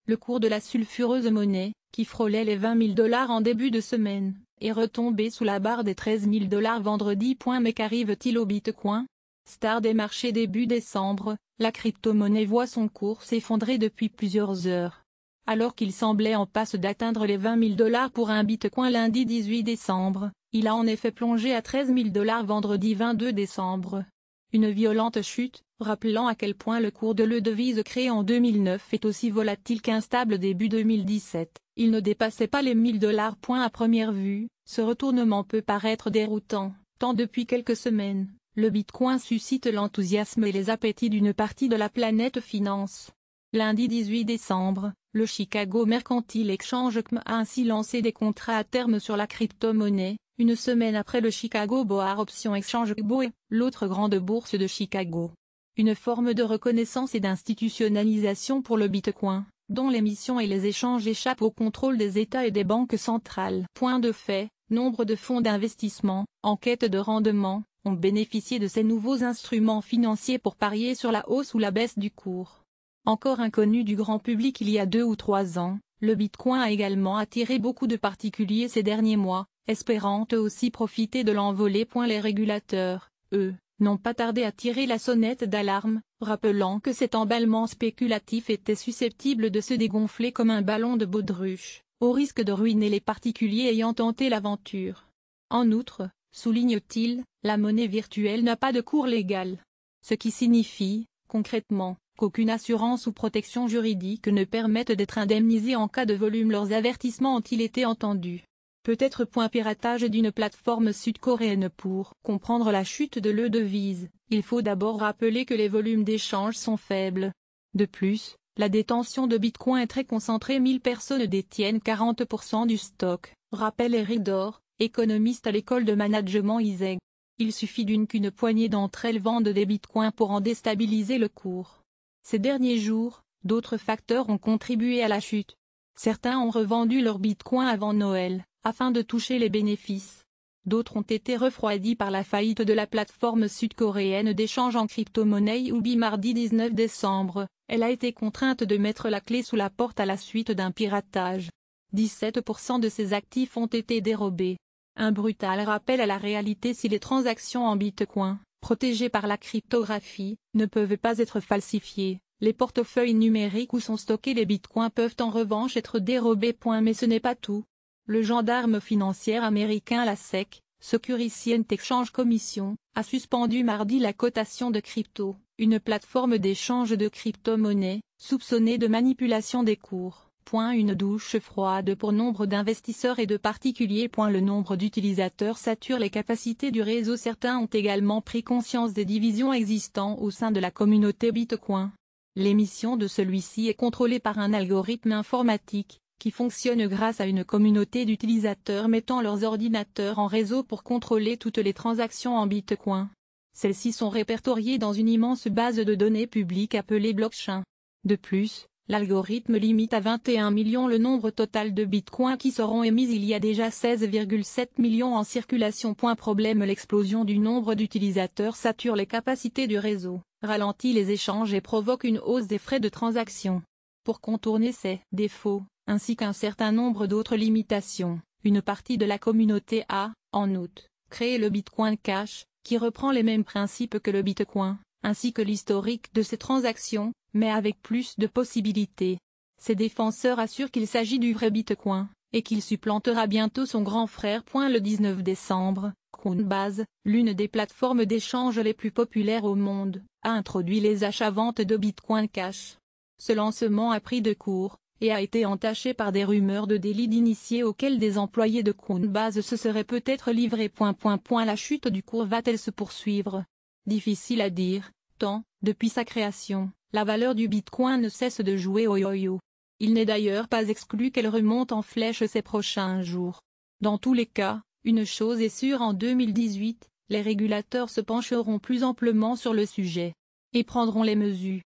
le cours de la sulfureuse monnaie, qui frôlait les 20 000 $ en début de semaine, est retombé sous la barre des 13 000 $ vendredi. Mais qu'arrive-t-il au Bitcoin? Star des marchés début décembre, la crypto-monnaie voit son cours s'effondrer depuis plusieurs heures. Alors qu'il semblait en passe d'atteindre les 20 000 $ pour un Bitcoin lundi 18 décembre, il a en effet plongé à 13 000 $ vendredi 22 décembre. Une violente chute, rappelant à quel point le cours de l'e-devise créé en 2009 est aussi volatile qu'instable début 2017. Il ne dépassait pas les 1 000 $. À première vue, ce retournement peut paraître déroutant, tant depuis quelques semaines, le Bitcoin suscite l'enthousiasme et les appétits d'une partie de la planète finance. Lundi 18 décembre, le Chicago Mercantile Exchange (CME) a ainsi lancé des contrats à terme sur la crypto-monnaie, une semaine après le Chicago Board Option Exchange (BOE), l'autre grande bourse de Chicago. Une forme de reconnaissance et d'institutionnalisation pour le Bitcoin, dont l'émission et les échanges échappent au contrôle des États et des banques centrales. Point de fait, nombre de fonds d'investissement, en quête de rendement, ont bénéficié de ces nouveaux instruments financiers pour parier sur la hausse ou la baisse du cours. Encore inconnu du grand public il y a 2 ou 3 ans, le Bitcoin a également attiré beaucoup de particuliers ces derniers mois, espérant eux aussi profiter de l'envolée. Les régulateurs, eux, n'ont pas tardé à tirer la sonnette d'alarme, rappelant que cet emballement spéculatif était susceptible de se dégonfler comme un ballon de baudruche, au risque de ruiner les particuliers ayant tenté l'aventure. En outre, souligne-t-il, la monnaie virtuelle n'a pas de cours légal. Ce qui signifie, concrètement, qu'aucune assurance ou protection juridique ne permette d'être indemnisés en cas de volume. Leurs avertissements ont-ils été entendus? Peut-être. Piratage d'une plateforme sud-coréenne. Pour comprendre la chute de l'e-devise, il faut d'abord rappeler que les volumes d'échange sont faibles. De plus, la détention de Bitcoin est très concentrée. 1000 personnes détiennent 40% du stock, rappelle Eric Dor, économiste à l'école de management ISEG. Il suffit qu'une poignée d'entre elles vendent des Bitcoins pour en déstabiliser le cours. Ces derniers jours, d'autres facteurs ont contribué à la chute. Certains ont revendu leurs Bitcoins avant Noël, afin de toucher les bénéfices. D'autres ont été refroidis par la faillite de la plateforme sud-coréenne d'échange en crypto-monnaie Huobi. Mardi 19 décembre, elle a été contrainte de mettre la clé sous la porte à la suite d'un piratage. 17% de ses actifs ont été dérobés. Un brutal rappel à la réalité. Si les transactions en Bitcoin, protégées par la cryptographie, ne peuvent pas être falsifiées, les portefeuilles numériques où sont stockés les Bitcoins peuvent en revanche être dérobés. Mais ce n'est pas tout. Le gendarme financier américain la SEC, Securities and Exchange Commission, a suspendu mardi la cotation de Crypto, une plateforme d'échange de crypto-monnaies, soupçonnée de manipulation des cours. Une douche froide pour nombre d'investisseurs et de particuliers. Le nombre d'utilisateurs sature les capacités du réseau. Certains ont également pris conscience des divisions existant au sein de la communauté Bitcoin. L'émission de celui-ci est contrôlée par un algorithme informatique, qui fonctionne grâce à une communauté d'utilisateurs mettant leurs ordinateurs en réseau pour contrôler toutes les transactions en Bitcoin. Celles-ci sont répertoriées dans une immense base de données publique appelée blockchain. De plus, l'algorithme limite à 21 millions le nombre total de bitcoins qui seront émis. Il y a déjà 16,7 millions en circulation. Problème. L'explosion du nombre d'utilisateurs sature les capacités du réseau, ralentit les échanges et provoque une hausse des frais de transaction. Pour contourner ces défauts, ainsi qu'un certain nombre d'autres limitations, une partie de la communauté a, en août, créé le Bitcoin Cash, qui reprend les mêmes principes que le Bitcoin, ainsi que l'historique de ces transactions, mais avec plus de possibilités. Ses défenseurs assurent qu'il s'agit du vrai Bitcoin, et qu'il supplantera bientôt son grand frère. Le 19 décembre, Coinbase, l'une des plateformes d'échange les plus populaires au monde, a introduit les achats-ventes de Bitcoin Cash. Ce lancement a pris de court, et a été entaché par des rumeurs de délits d'initiés auxquels des employés de Coinbase se seraient peut-être livrés. La chute du cours va-t-elle se poursuivre? Difficile à dire, tant, depuis sa création, la valeur du Bitcoin ne cesse de jouer au yo-yo. Il n'est d'ailleurs pas exclu qu'elle remonte en flèche ces prochains jours. Dans tous les cas, une chose est sûre: en 2018, les régulateurs se pencheront plus amplement sur le sujet, et prendront les mesures